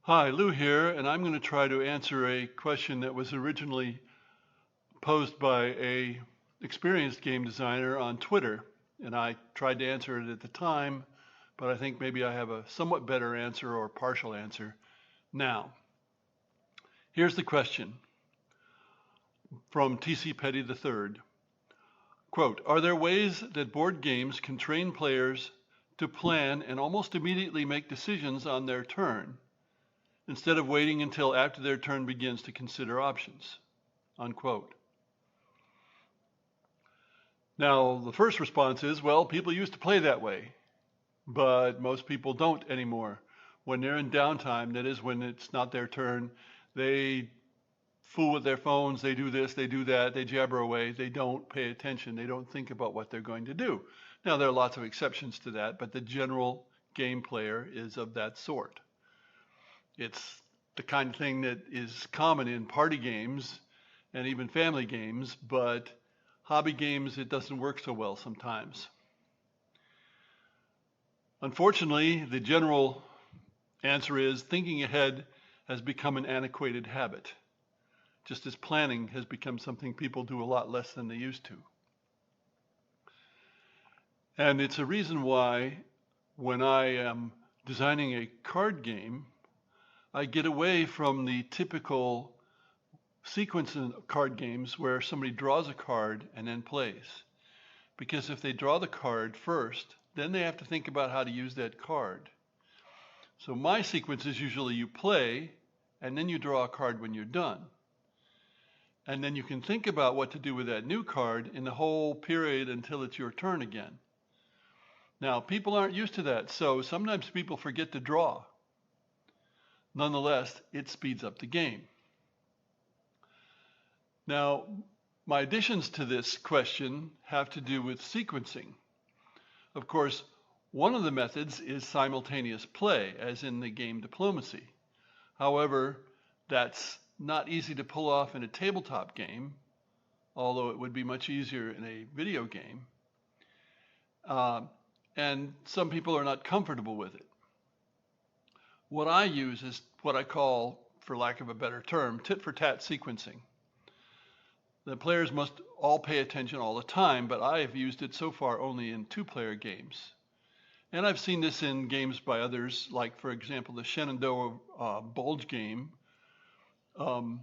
Hi, Lou here, and I'm going to try to answer a question that was originally posed by a experienced game designer on Twitter, and I tried to answer it at the time, but I think maybe I have a somewhat better answer or partial answer now. Here's the question from TC Petty III. Quote, are there ways that board games can train players to plan and almost immediately make decisions on their turn, instead of waiting until after their turn begins to consider options, unquote. Now, the first response is, well, people used to play that way, but most people don't anymore. When they're in downtime, that is when it's not their turn, they fool with their phones, they do this, they do that, they jabber away, they don't pay attention, they don't think about what they're going to do. Now, there are lots of exceptions to that, but the general game player is of that sort. It's the kind of thing that is common in party games and even family games, but hobby games, it doesn't work so well sometimes. Unfortunately, the general answer is thinking ahead has become an antiquated habit, just as planning has become something people do a lot less than they used to. And it's a reason why when I am designing a card game, I get away from the typical sequence in card games where somebody draws a card and then plays. Because if they draw the card first, then they have to think about how to use that card. So my sequence is usually you play, and then you draw a card when you're done. And then you can think about what to do with that new card in the whole period until it's your turn again. Now, people aren't used to that, so sometimes people forget to draw. Nonetheless, it speeds up the game. Now, my additions to this question have to do with sequencing. Of course, one of the methods is simultaneous play, as in the game Diplomacy. However, that's not easy to pull off in a tabletop game, although it would be much easier in a video game. And some people are not comfortable with it. What I use is what I call, for lack of a better term, tit-for-tat sequencing. The players must all pay attention all the time, but I have used it so far only in two-player games. And I've seen this in games by others, like, for example, the Shenandoah Bulge game. When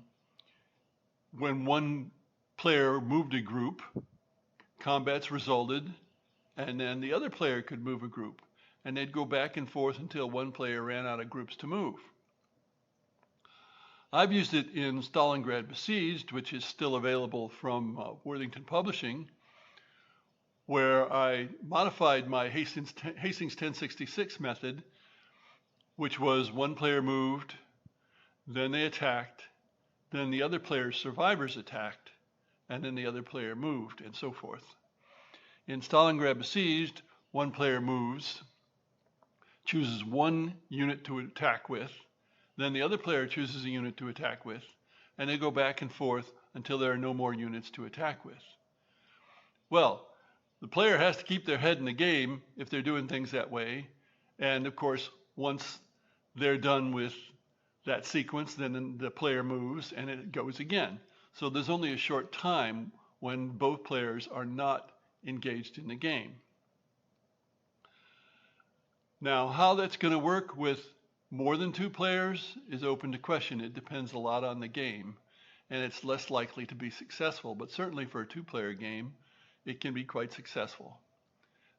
one player moved a group, combats resulted, and then the other player could move a group. And they'd go back and forth until one player ran out of groups to move. I've used it in Stalingrad Besieged, which is still available from Worthington Publishing, where I modified my Hastings 1066 method, which was one player moved, then they attacked, then the other player's survivors attacked, and then the other player moved, and so forth. In Stalingrad Besieged, one player moves, chooses one unit to attack with, then the other player chooses a unit to attack with, and they go back and forth until there are no more units to attack with. Well, the player has to keep their head in the game if they're doing things that way. And of course, once they're done with that sequence, then the player moves and it goes again. So there's only a short time when both players are not engaged in the game. Now, how that's going to work with more than two players is open to question. It depends a lot on the game, and it's less likely to be successful, but certainly for a two-player game, it can be quite successful.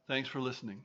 Thanks for listening.